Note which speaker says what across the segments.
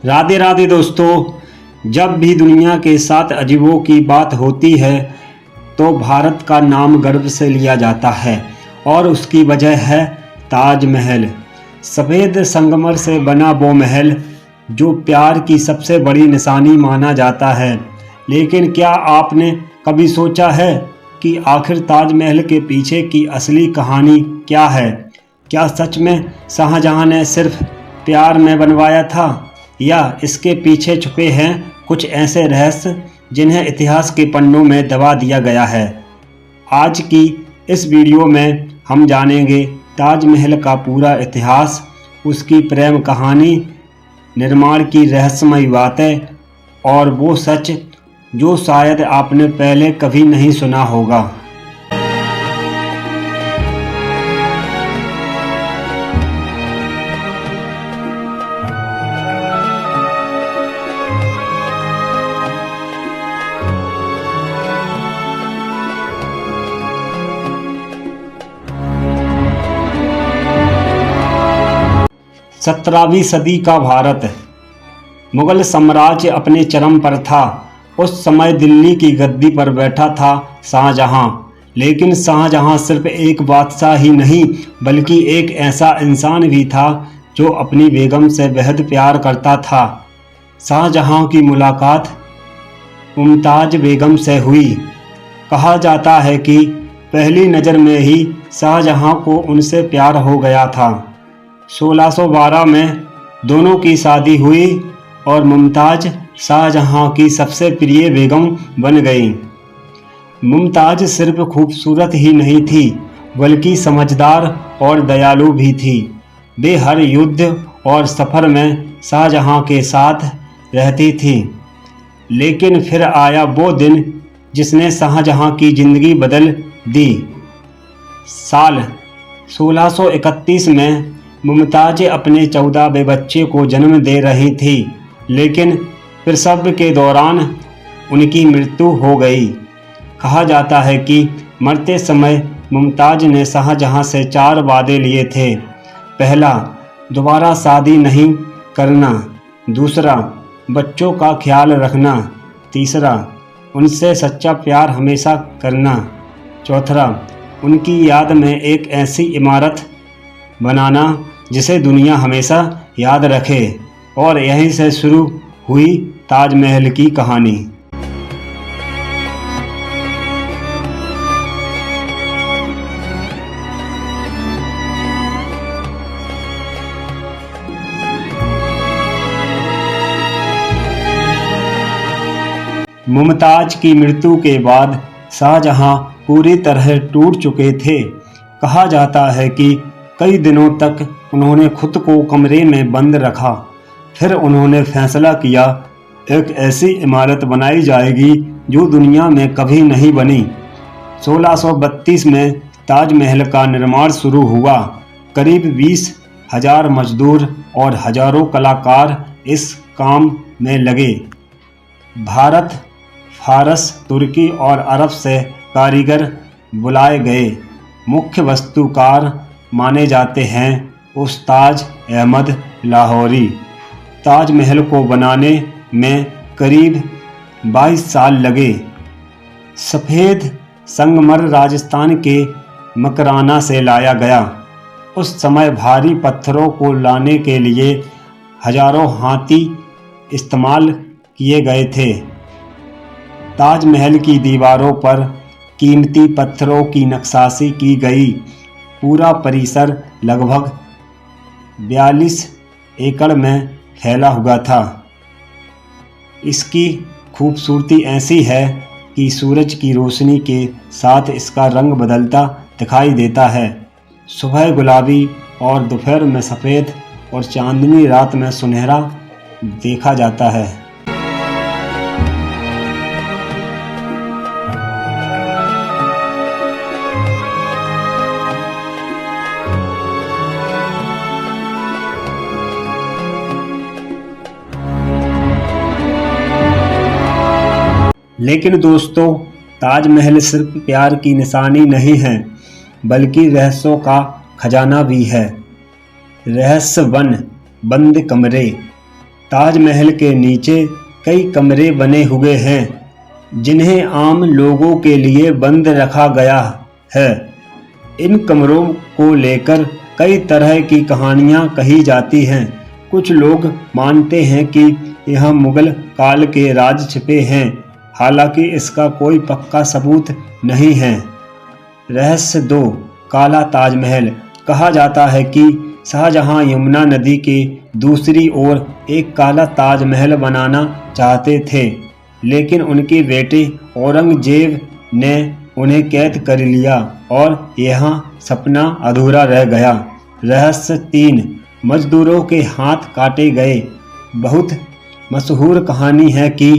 Speaker 1: राधे राधे दोस्तों। जब भी दुनिया के 7 अजूबों की बात होती है तो भारत का नाम गर्व से लिया जाता है और उसकी वजह है ताजमहल। सफ़ेद संगमर से बना वो महल जो प्यार की सबसे बड़ी निशानी माना जाता है। लेकिन क्या आपने कभी सोचा है कि आखिर ताजमहल के पीछे की असली कहानी क्या है? क्या सच में शाहजहां ने सिर्फ प्यार में बनवाया था या इसके पीछे छुपे हैं कुछ ऐसे रहस्य जिन्हें इतिहास के पन्नों में दबा दिया गया है? आज की इस वीडियो में हम जानेंगे ताजमहल का पूरा इतिहास, उसकी प्रेम कहानी, निर्माण की रहस्यमयी बातें और वो सच जो शायद आपने पहले कभी नहीं सुना होगा। सत्रहवीं सदी का भारत। मुगल साम्राज्य अपने चरम पर था। उस समय दिल्ली की गद्दी पर बैठा था शाहजहां। लेकिन शाहजहां सिर्फ एक बादशाह ही नहीं बल्कि एक ऐसा इंसान भी था जो अपनी बेगम से बेहद प्यार करता था। शाहजहां की मुलाकात मुमताज बेगम से हुई। कहा जाता है कि पहली नज़र में ही शाहजहां को उनसे प्यार हो गया था। 1612 में दोनों की शादी हुई और मुमताज शाहजहां की सबसे प्रिय बेगम बन गई। मुमताज सिर्फ खूबसूरत ही नहीं थी बल्कि समझदार और दयालु भी थी। वे हर युद्ध और सफ़र में शाहजहां के साथ रहती थी। लेकिन फिर आया वो दिन जिसने शाहजहां की ज़िंदगी बदल दी। साल 1631 में मुमताज अपने 14वें बच्चे को जन्म दे रही थी, लेकिन प्रसव के दौरान उनकी मृत्यु हो गई। कहा जाता है कि मरते समय मुमताज ने शाहजहां से 4 वादे लिए थे। पहला, दोबारा शादी नहीं करना। दूसरा, बच्चों का ख्याल रखना। तीसरा, उनसे सच्चा प्यार हमेशा करना। चौथा, उनकी याद में एक ऐसी इमारत बनाना जिसे दुनिया हमेशा याद रखे। और यहीं से शुरू हुई ताजमहल की कहानी। मुमताज की मृत्यु के बाद शाहजहां पूरी तरह टूट चुके थे। कहा जाता है कि कई दिनों तक उन्होंने खुद को कमरे में बंद रखा। फिर उन्होंने फैसला किया एक ऐसी इमारत बनाई जाएगी जो दुनिया में कभी नहीं बनी। 1632 में ताजमहल का निर्माण शुरू हुआ। करीब 20,000 मजदूर और हजारों कलाकार इस काम में लगे। भारत, फारस, तुर्की और अरब से कारीगर बुलाए गए। मुख्य वास्तुकार माने जाते हैं उस्ताद अहमद लाहौरी। ताजमहल को बनाने में करीब 22 साल लगे। सफ़ेद संगमर राजस्थान के मकराना से लाया गया। उस समय भारी पत्थरों को लाने के लिए हजारों हाथी इस्तेमाल किए गए थे। ताजमहल की दीवारों पर कीमती पत्थरों की नक्काशी की गई। पूरा परिसर लगभग 42 एकड़ में फैला हुआ था। इसकी खूबसूरती ऐसी है कि सूरज की रोशनी के साथ इसका रंग बदलता दिखाई देता है। सुबह गुलाबी और दोपहर में सफ़ेद और चांदनी रात में सुनहरा देखा जाता है। लेकिन दोस्तों, ताजमहल सिर्फ प्यार की निशानी नहीं है बल्कि रहस्यों का खजाना भी है। रहस्य वन, बंद कमरे। ताजमहल के नीचे कई कमरे बने हुए हैं जिन्हें आम लोगों के लिए बंद रखा गया है। इन कमरों को लेकर कई तरह की कहानियां कही जाती हैं। कुछ लोग मानते हैं कि यह मुगल काल के राज छिपे हैं, हालांकि इसका कोई पक्का सबूत नहीं है। रहस्य 2, काला ताजमहल। कहा जाता है कि शाहजहां यमुना नदी के दूसरी ओर एक काला ताजमहल बनाना चाहते थे, लेकिन उनके बेटे औरंगजेब ने उन्हें कैद कर लिया और यह सपना अधूरा रह गया। रहस्य 3, मजदूरों के हाथ काटे गए। बहुत मशहूर कहानी है कि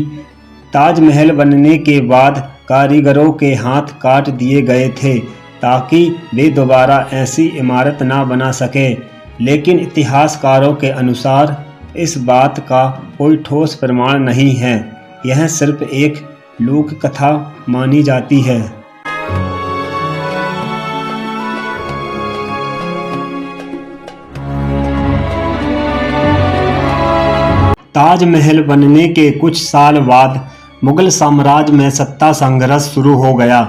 Speaker 1: ताजमहल बनने के बाद कारीगरों के हाथ काट दिए गए थे ताकि वे दोबारा ऐसी इमारत ना बना सके, लेकिन इतिहासकारों के अनुसार इस बात का कोई ठोस प्रमाण नहीं है। यह सिर्फ एक लोक कथा मानी जाती है। ताजमहल बनने के कुछ साल बाद मुगल साम्राज्य में सत्ता संघर्ष शुरू हो गया।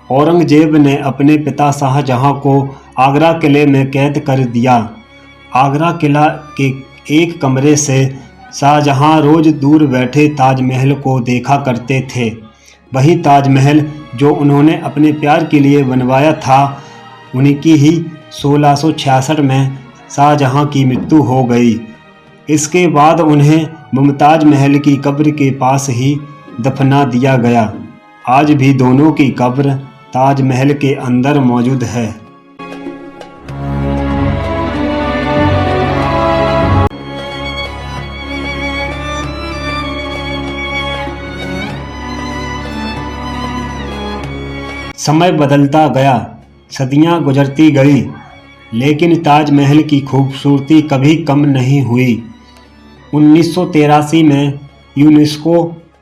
Speaker 1: औरंगजेब ने अपने पिता शाहजहां को आगरा किले में कैद कर दिया। आगरा किला के एक कमरे से शाहजहां रोज दूर बैठे ताजमहल को देखा करते थे। वही ताजमहल जो उन्होंने अपने प्यार के लिए बनवाया था, उनकी ही 1666 में शाहजहां की मृत्यु हो गई। इसके बाद उन्हें मुमताज महल की कब्र के पास ही दफना दिया गया। आज भी दोनों की कब्र ताजमहल के अंदर मौजूद है। समय बदलता गया, सदियां गुजरती गई, लेकिन ताजमहल की खूबसूरती कभी कम नहीं हुई। 1983 में यूनेस्को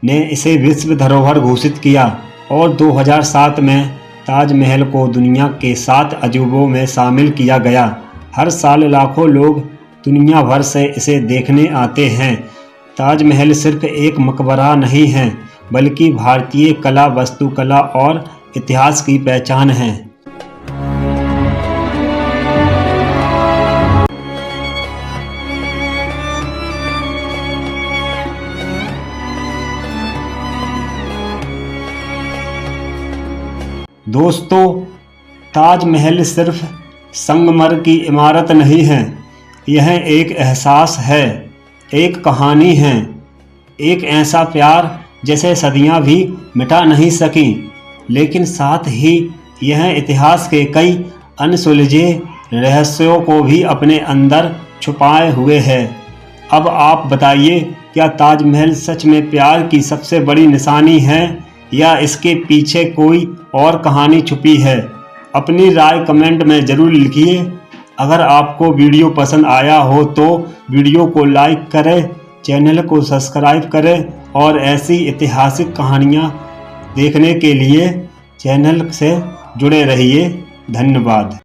Speaker 1: ने इसे विश्व धरोहर घोषित किया और 2007 में ताजमहल को दुनिया के 7 अजूबों में शामिल किया गया। हर साल लाखों लोग दुनिया भर से इसे देखने आते हैं। ताजमहल सिर्फ एक मकबरा नहीं है, बल्कि भारतीय कला, वास्तुकला और इतिहास की पहचान है। दोस्तों, ताजमहल सिर्फ संगमरमर की इमारत नहीं है, यह एक एहसास है, एक कहानी है, एक ऐसा प्यार जिसे सदियां भी मिटा नहीं सकी, लेकिन साथ ही यह इतिहास के कई अनसुलझे रहस्यों को भी अपने अंदर छुपाए हुए है। अब आप बताइए, क्या ताजमहल सच में प्यार की सबसे बड़ी निशानी है या इसके पीछे कोई और कहानी छुपी है? अपनी राय कमेंट में ज़रूर लिखिए। अगर आपको वीडियो पसंद आया हो तो वीडियो को लाइक करें, चैनल को सब्सक्राइब करें और ऐसी ऐतिहासिक कहानियाँ देखने के लिए चैनल से जुड़े रहिए। धन्यवाद।